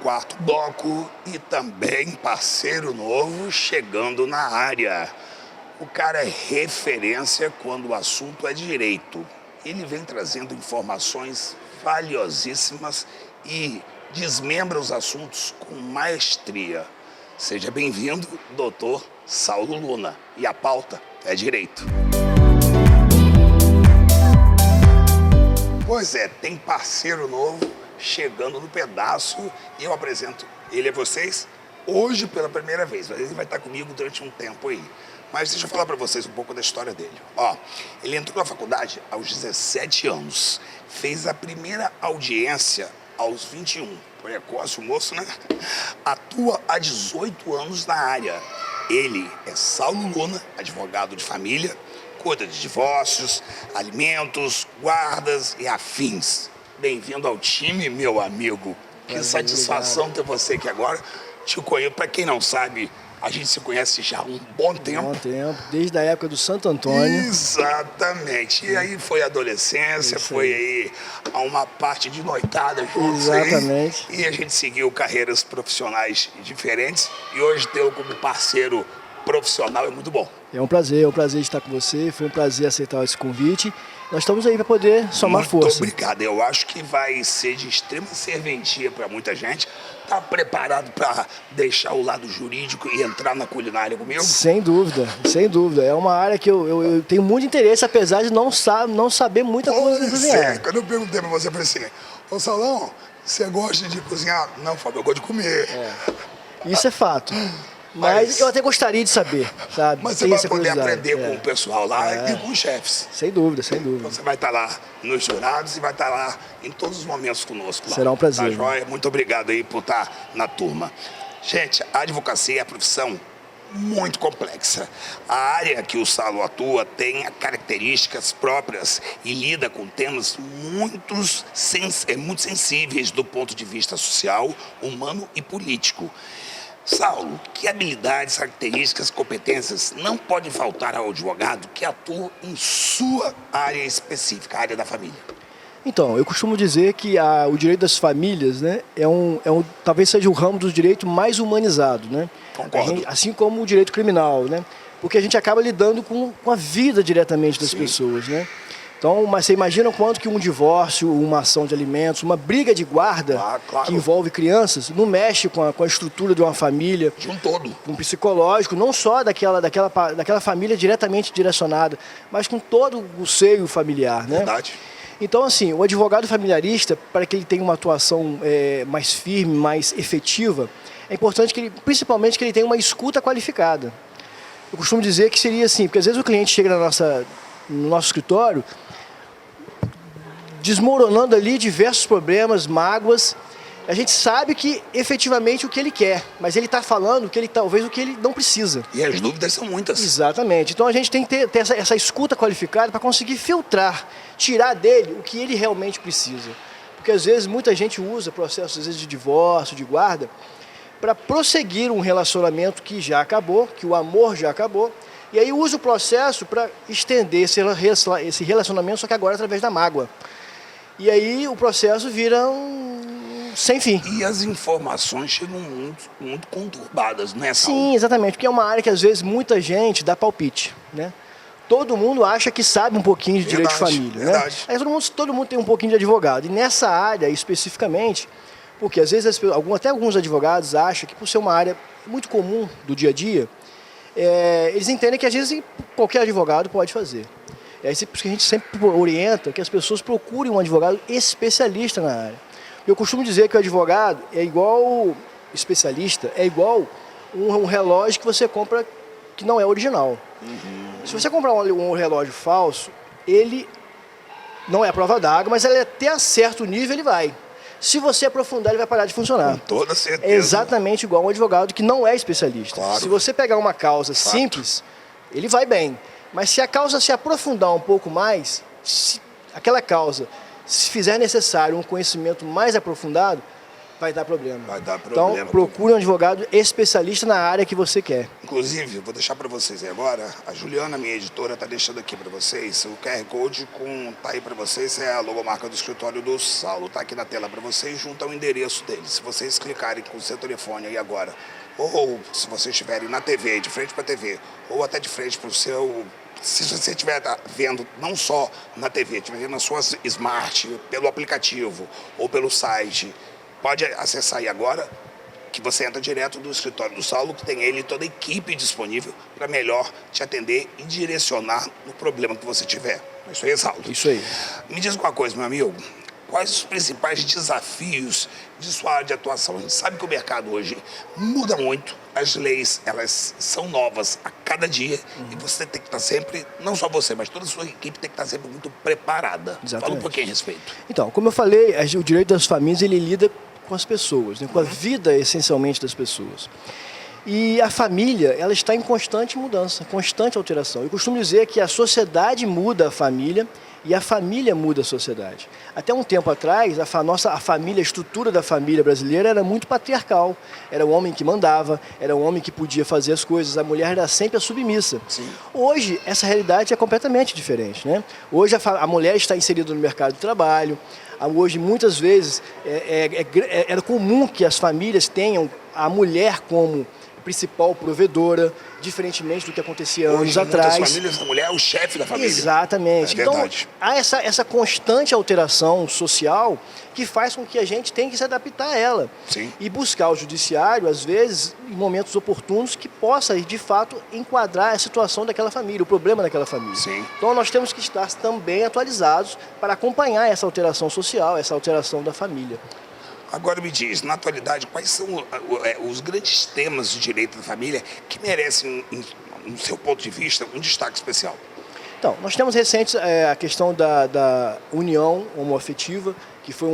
quarto bloco e também parceiro novo chegando na área. O cara é referência quando o assunto é direito. Ele vem trazendo informações valiosíssimas e desmembra os assuntos com maestria. Seja bem-vindo, doutor Saulo Luna. E a pauta é direito. Pois é, tem parceiro novo chegando no pedaço e eu apresento ele a vocês hoje pela primeira vez. Ele vai estar comigo durante um tempo aí. Mas deixa eu falar para vocês um pouco da história dele. Ó, ele entrou na faculdade aos 17 anos, fez a primeira audiência aos 21. Precoce o moço, né? Atua há 18 anos na área. Ele é Saulo Luna, advogado de família, cuida de divórcios, alimentos, guardas e afins. Bem-vindo ao time, meu amigo. Que satisfação ter você aqui agora. Te conheço, para quem não sabe, a gente se conhece já há um bom tempo. Bom tempo, desde a época do Santo Antônio. Exatamente. E aí foi a adolescência, foi aí a uma parte de noitada juntos. Exatamente. Aí, e a gente seguiu carreiras profissionais diferentes. E hoje tê-lo como parceiro profissional é muito bom. É um prazer estar com você. Foi um prazer aceitar esse convite. Nós estamos aí para poder somar força. Muito obrigado. Eu acho que vai ser de extrema serventia para muita gente. Está preparado para deixar o lado jurídico e entrar na culinária comigo? Sem dúvida, sem dúvida. É uma área que eu tenho muito interesse, apesar de não saber muita coisa de cozinhar. Quando eu perguntei para você, eu falei assim, ô Saulão, você gosta de cozinhar? Não, Fábio, eu gosto de comer. Isso é fato. Mas eu até gostaria de saber, sabe? Mas você vai poder aprender com o pessoal lá e com os chefes. Sem dúvida, sem dúvida. Você vai estar lá nos jurados e vai estar lá em todos os momentos conosco. Lá. Será um prazer. Tá, joia? Muito obrigado aí por estar na turma. Gente, a advocacia é a profissão muito complexa. A área que o Saulo atua tem características próprias e lida com temas muito sensíveis do ponto de vista social, humano e político. Saulo, que habilidades, características, competências não podem faltar ao advogado que atua em sua área específica, a área da família? Então, eu costumo dizer que o direito das famílias, né, talvez seja o ramo do direito mais humanizado, né? Concordo. Assim como o direito criminal, né? Porque a gente acaba lidando com a vida diretamente das pessoas, né? Então, mas você imagina quanto que um divórcio, uma ação de alimentos, uma briga de guarda que envolve crianças, não mexe com a estrutura de uma família. De um todo. Com o psicológico, não só daquela família diretamente direcionada, mas com todo o seio familiar, né? Verdade. Então, assim, o advogado familiarista, para que ele tenha uma atuação mais firme, mais efetiva, é importante principalmente que ele tenha uma escuta qualificada. Eu costumo dizer que seria assim, porque às vezes o cliente chega no nosso escritório desmoronando ali diversos problemas, mágoas. A gente sabe que efetivamente o que ele quer, mas ele está falando talvez o que ele não precisa. E as dúvidas são muitas. Exatamente. Então a gente tem que ter essa escuta qualificada para conseguir filtrar, tirar dele o que ele realmente precisa. Porque às vezes muita gente usa processos às vezes, de divórcio, de guarda, para prosseguir um relacionamento que já acabou, que o amor já acabou, e aí usa o processo para estender esse relacionamento, só que agora através da mágoa. E aí o processo vira sem fim. E as informações chegam muito conturbadas, né, Saulo? Sim, exatamente, porque é uma área que às vezes muita gente dá palpite, né? Todo mundo acha que sabe um pouquinho de direito de família, né? Aí todo mundo tem um pouquinho de advogado. E nessa área especificamente, porque às vezes até alguns advogados acham que por ser uma área muito comum do dia a dia, eles entendem que às vezes qualquer advogado pode fazer. É isso que a gente sempre orienta que as pessoas procurem um advogado especialista na área. Eu costumo dizer que o advogado é igual especialista, é igual um relógio que você compra que não é original. Se você comprar um relógio falso, ele não é a prova d'água, mas ele até certo nível ele vai. Se você aprofundar, ele vai parar de funcionar. Com toda certeza. É exatamente igual um advogado que não é especialista. Claro. Se você pegar uma causa simples, ele vai bem. Mas se a causa se aprofundar um pouco mais, se aquela causa, se fizer necessário um conhecimento mais aprofundado, vai dar problema. Vai dar problema. Então, procure um advogado especialista na área que você quer. Inclusive, vou deixar para vocês aí agora, a Juliana, minha editora, está deixando aqui para vocês o QR Code tá aí para vocês, é a logomarca do escritório do Saulo, tá aqui na tela para vocês, junto ao endereço dele. Se vocês clicarem com o seu telefone aí agora, ou se vocês estiverem na TV, de frente para a TV, ou até de frente para o seu... Se você estiver vendo não só na TV, estiver vendo na sua Smart, pelo aplicativo ou pelo site, pode acessar aí agora, que você entra direto do escritório do Saulo, que tem ele e toda a equipe disponível para melhor te atender e direcionar no problema que você tiver. Isso aí, Saulo. Isso aí. Me diz uma coisa, meu amigo. Quais os principais desafios de sua área de atuação? A gente sabe que o mercado hoje muda muito, as leis elas são novas a cada dia e você tem que estar sempre, não só você, mas toda a sua equipe tem que estar sempre muito preparada. Exatamente. Fala um pouquinho a respeito. Então, como eu falei, o direito das famílias ele lida com as pessoas, né, com a vida essencialmente das pessoas. E a família, ela está em constante mudança, constante alteração. Eu costumo dizer que a sociedade muda a família e a família muda a sociedade. Até um tempo atrás, a família, a estrutura da família brasileira era muito patriarcal. Era o homem que mandava, era o homem que podia fazer as coisas, a mulher era sempre a submissa. Sim. Hoje, essa realidade é completamente diferente, né? Hoje, a mulher está inserida no mercado de trabalho. Hoje, muitas vezes, era comum que as famílias tenham a mulher como principal provedora, diferentemente do que acontecia anos atrás. Muitas famílias, a mulher é o chefe da família. Exatamente. Então, há essa constante alteração social que faz com que a gente tenha que se adaptar a ela. Sim. E buscar o judiciário, às vezes, em momentos oportunos, que possa, de fato, enquadrar a situação daquela família, o problema daquela família. Sim. Então, nós temos que estar também atualizados para acompanhar essa alteração social, essa alteração da família. Agora me diz, na atualidade, quais são os grandes temas de direito da família que merecem, no seu ponto de vista, um destaque especial? Então, nós temos recentes a questão da união homoafetiva, que foi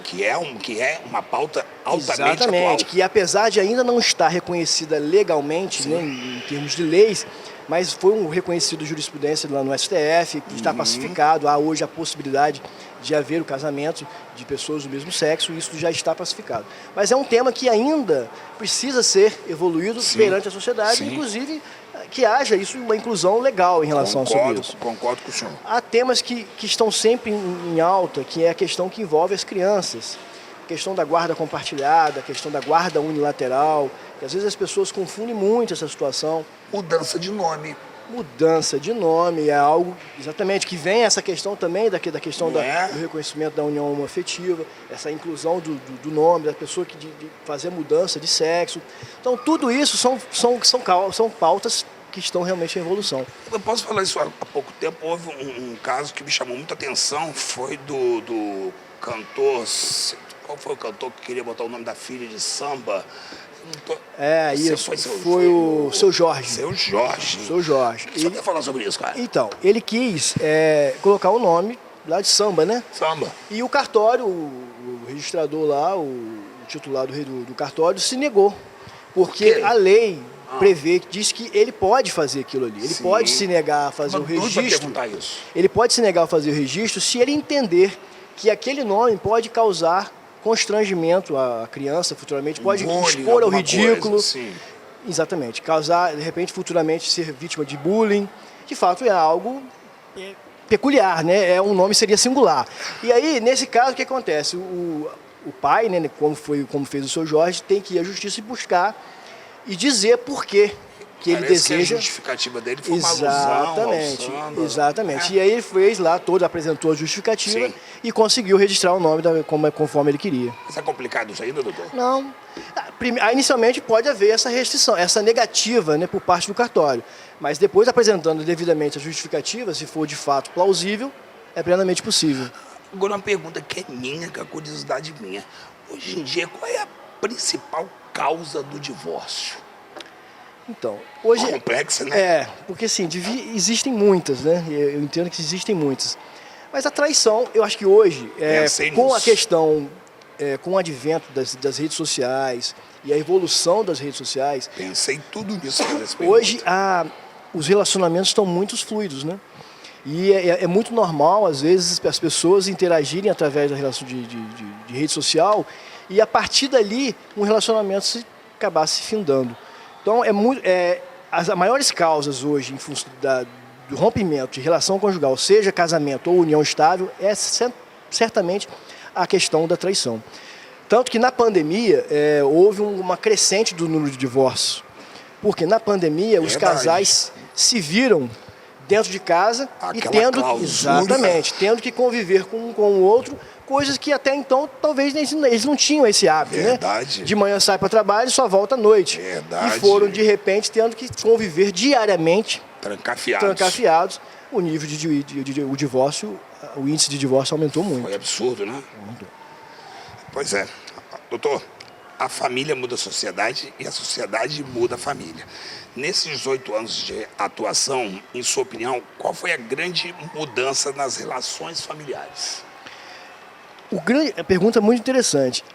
Que é uma pauta altamente exatamente, atual. que apesar de ainda não estar reconhecida legalmente, né, em termos de leis, mas foi um reconhecido jurisprudência lá no STF, que está pacificado. Há hoje a possibilidade de haver o casamento de pessoas do mesmo sexo, e isso já está pacificado. Mas é um tema que ainda precisa ser evoluído perante a sociedade, inclusive que haja uma inclusão legal em relação a isso. Concordo com o senhor. Há temas que estão sempre em alta, que é a questão que envolve as crianças. A questão da guarda compartilhada, a questão da guarda unilateral, que às vezes as pessoas confundem muito essa situação. Mudança de nome. Mudança de nome é algo, exatamente, que vem essa questão também da questão do reconhecimento da união homoafetiva, essa inclusão do nome, da pessoa de fazer mudança de sexo. Então, tudo isso são pautas que estão realmente em evolução. Eu posso falar isso há pouco tempo. Houve um caso que me chamou muita atenção, foi do cantor... Qual foi o cantor que queria botar o nome da filha de samba? Isso. Foi o Seu Jorge. Seu Jorge. Seu Jorge. Você quer falar sobre isso, cara? Então, ele quis colocar o nome lá de samba, né? Samba. E o cartório, o registrador lá, o titular do cartório, se negou. Porque a lei diz que ele pode fazer aquilo ali. Ele pode se negar a fazer o registro. Isso. Ele pode se negar a fazer o registro se ele entender que aquele nome pode causar constrangimento à criança futuramente, pode expor ao ridículo. Exatamente. Causar, de repente, futuramente ser vítima de bullying. De fato, é algo peculiar, né? Um nome seria singular. E aí, nesse caso, o que acontece? O pai, né, como fez o Seu Jorge, tem que ir à justiça e buscar e dizer por quê que ele deseja. Que a justificativa dele foi uma alusão. Exatamente. E aí ele fez lá, apresentou a justificativa e conseguiu registrar o nome conforme ele queria. Mas é complicado isso ainda, doutor? Não. Inicialmente pode haver essa restrição, essa negativa, né, por parte do cartório. Mas depois, apresentando devidamente a justificativa, se for de fato plausível, é plenamente possível. Agora, uma pergunta que é minha, que é a curiosidade minha. Hoje em dia, qual é a principal causa do divórcio? Então, hoje... Complexa, né? Porque assim, existem muitas, né? Eu entendo que existem muitas. Mas a traição, eu acho que hoje, com a questão, com o advento das redes sociais e a evolução das redes sociais... Pensei tudo nisso. Hoje, os relacionamentos estão muito fluidos, né? E é muito normal, às vezes, as pessoas interagirem através da relação de rede social e a partir dali um relacionamento acabasse findando. Então, as maiores causas hoje, em função do rompimento de relação conjugal, seja casamento ou união estável, é certamente a questão da traição. Tanto que na pandemia houve uma crescente do número de divórcios. Porque na pandemia os casais se viram dentro de casa e tendo que conviver com o outro, coisas que até então talvez eles não tinham esse hábito, né? De manhã sai para o trabalho e só volta à noite. E foram de repente tendo que conviver diariamente, trancafiados. O nível o divórcio, o índice de divórcio aumentou muito. Foi absurdo, né? Muito. Pois é. Doutor, a família muda a sociedade e a sociedade muda a família. Nesses 18 anos de atuação, em sua opinião, qual foi a grande mudança nas relações familiares? A pergunta é muito interessante.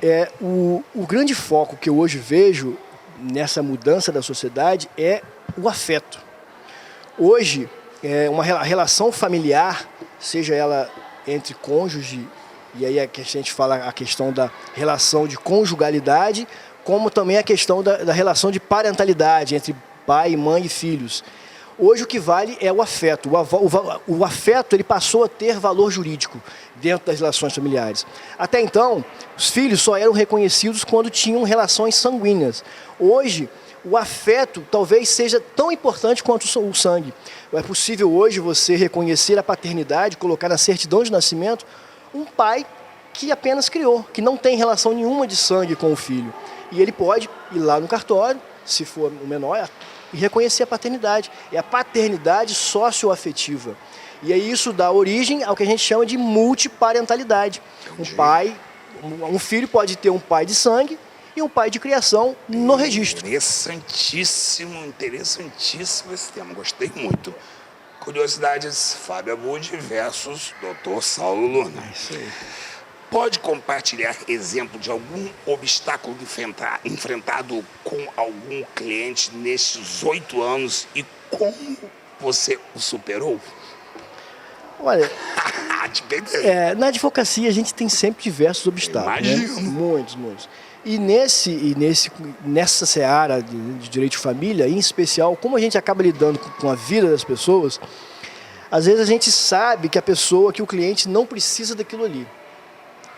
O grande foco que eu hoje vejo nessa mudança da sociedade é o afeto. Hoje, uma relação familiar, seja ela entre cônjuge, e aí a gente fala a questão da relação de conjugalidade, como também a questão da relação de parentalidade entre pai, mãe e filhos. Hoje o que vale é o afeto. O afeto ele passou a ter valor jurídico dentro das relações familiares. Até então, os filhos só eram reconhecidos quando tinham relações sanguíneas. Hoje, o afeto talvez seja tão importante quanto o sangue. É possível hoje você reconhecer a paternidade, colocar na certidão de nascimento um pai que apenas criou, que não tem relação nenhuma de sangue com o filho. E ele pode ir lá no cartório, se for o menor, e reconhecer a paternidade. É a paternidade socioafetiva. E aí isso dá origem ao que a gente chama de multiparentalidade. Um filho pode ter um pai de sangue e um pai de criação no registro. Interessantíssimo esse tema. Gostei muito. Curiosidades, Fábio Abud versus Dr. Saulo Luna. É isso aí. Pode compartilhar exemplo de algum obstáculo enfrentado com algum cliente nestes 8 anos e como você o superou? Olha, na advocacia a gente tem sempre diversos obstáculos. Imagino. Né? Muitos. E nessa seara de direito de família, em especial, como a gente acaba lidando com a vida das pessoas, às vezes a gente sabe que o cliente não precisa daquilo ali.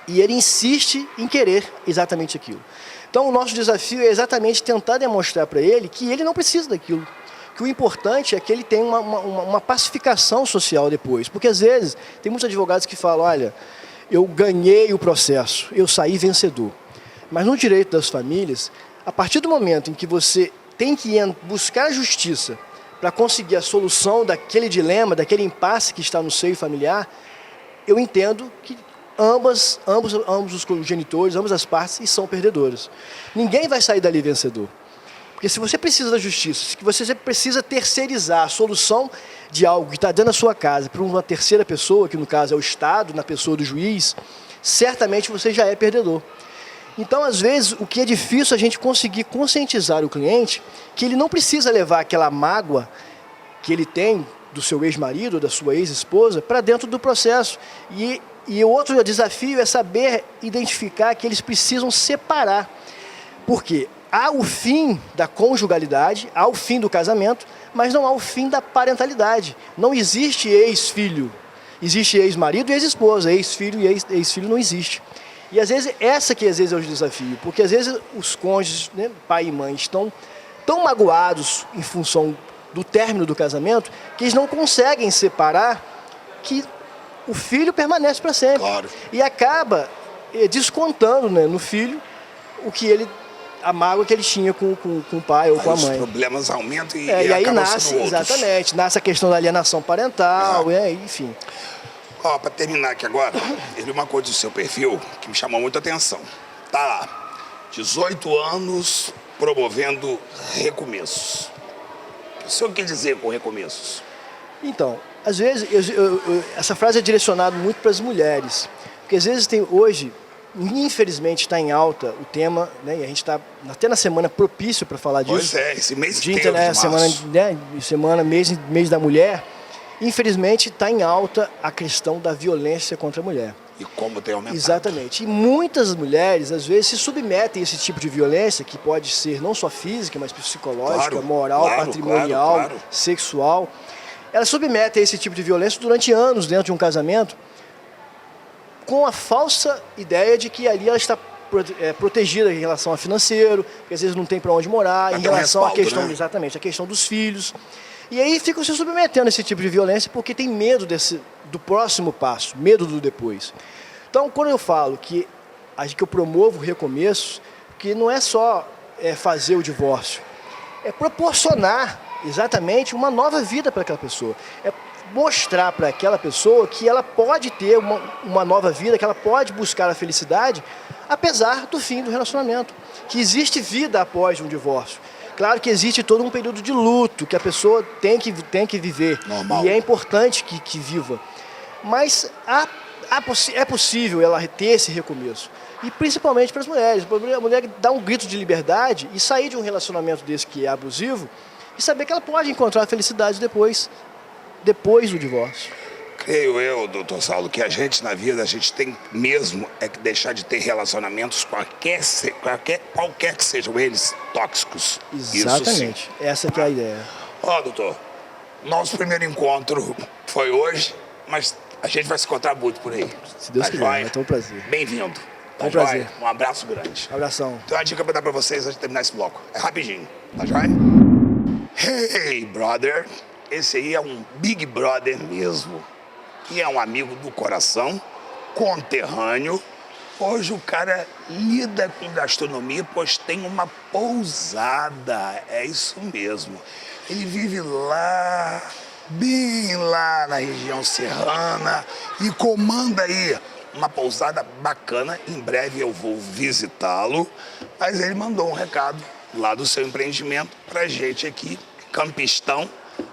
E ele insiste em querer exatamente aquilo. Então o nosso desafio é exatamente tentar demonstrar para ele que ele não precisa daquilo. Que o importante é que ele tenha uma pacificação social depois. Porque às vezes tem muitos advogados que falam, olha, eu ganhei o processo, eu saí vencedor. Mas no direito das famílias, a partir do momento em que você tem que buscar a justiça para conseguir a solução daquele dilema, daquele impasse que está no seio familiar, eu entendo que ambos os genitores, ambas as partes são perdedoras. Ninguém vai sair dali vencedor. Porque se você precisa da justiça, se você precisa terceirizar a solução de algo que está dentro da sua casa para uma terceira pessoa, que no caso é o Estado, na pessoa do juiz, certamente você já é perdedor. Então, às vezes, o que é difícil é a gente conseguir conscientizar o cliente que ele não precisa levar aquela mágoa que ele tem do seu ex-marido ou da sua ex-esposa para dentro do processo. E o outro desafio é saber identificar que eles precisam separar. Por quê? Há o fim da conjugalidade, há o fim do casamento, mas não há o fim da parentalidade. Não existe ex-filho. Existe ex-marido e ex-esposa. Ex-filho e ex-filho não existe. E às vezes, às vezes é o desafio. Porque às vezes os cônjuges, né, pai e mãe, estão tão magoados em função do término do casamento que eles não conseguem separar que o filho permanece para sempre. Claro. E acaba descontando, né, no filho a mágoa que ele tinha com o pai ou com a mãe. Os problemas aumentam e aí nasce, exatamente, nasce a questão da alienação parental, enfim. Para terminar aqui agora, eu vi uma coisa do seu perfil que me chamou muita atenção. Tá lá, 18 anos promovendo recomeços. O que o senhor quer dizer com recomeços? Então, às vezes, essa frase é direcionada muito para as mulheres. Porque às vezes hoje, infelizmente, está em alta o tema, né, e a gente está até na semana propício para falar disso. Pois é, esse mês inteiro semana, mês da mulher. Infelizmente, está em alta a questão da violência contra a mulher. E como tem aumentado. Exatamente. E muitas mulheres, às vezes, se submetem a esse tipo de violência, que pode ser não só física, mas psicológica, Claro, moral, claro, patrimonial, claro. sexual. Elas submetem a esse tipo de violência durante anos dentro de um casamento, com a falsa ideia de que ali ela está protegida em relação ao financeiro, que às vezes não tem para onde morar, em relação à questão, né? Exatamente, a questão dos filhos. E aí ficam se submetendo a esse tipo de violência porque tem medo do próximo passo, medo do depois. Então, quando eu falo que eu promovo recomeços, que não é só fazer o divórcio, é proporcionar exatamente uma nova vida para aquela pessoa. É mostrar para aquela pessoa que ela pode ter uma nova vida, que ela pode buscar a felicidade, apesar do fim do relacionamento. Que existe vida após um divórcio. Claro que existe todo um período de luto que a pessoa tem que viver. Normal. E é importante que viva. Mas é possível ela ter esse recomeço. E principalmente para as mulheres. A mulher dá um grito de liberdade e sair de um relacionamento desse que é abusivo e saber que ela pode encontrar a felicidade depois do divórcio. Creio eu, doutor Saulo, que a gente na vida, a gente tem mesmo que deixar de ter relacionamentos qualquer que sejam eles, tóxicos. Exatamente, essa que é a ideia. Ó, doutor, nosso primeiro encontro foi hoje, mas a gente vai se encontrar muito por aí. Se Deus quiser, vai ter um prazer. Bem-vindo. Tá um prazer. Um abraço grande. Abração. Tem uma dica pra dar pra vocês antes de terminar esse bloco. É rapidinho, tá joia? Hey, brother. Esse aí é um Big Brother mesmo. E é um amigo do coração, conterrâneo. Hoje o cara lida com gastronomia, pois tem uma pousada. É isso mesmo. Ele vive lá, bem lá na região serrana e comanda aí uma pousada bacana. Em breve eu vou visitá-lo. Mas ele mandou um recado lá do seu empreendimento pra gente aqui, campistão.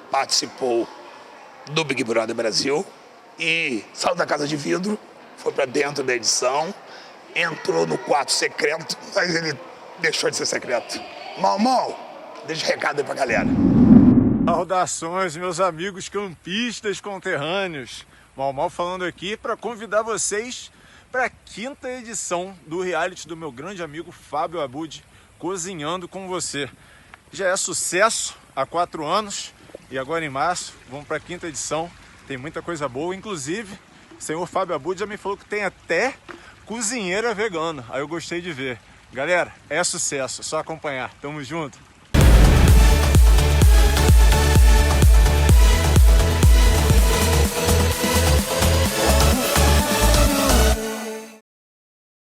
Participou do Big Brother Brasil e saiu da casa de vidro, foi para dentro da edição, entrou no quarto secreto, mas ele deixou de ser secreto. Mal, deixa um recado aí pra galera. Saudações, meus amigos campistas conterrâneos. Mal falando aqui para convidar vocês para a 5ª edição do reality do meu grande amigo Fábio Abud, Cozinhando com Você. Já é sucesso há 4 anos. E agora em março, vamos para a 5ª edição, tem muita coisa boa, inclusive o senhor Fábio Abud já me falou que tem até cozinheira vegana, aí eu gostei de ver. Galera, é sucesso, só acompanhar, tamo junto!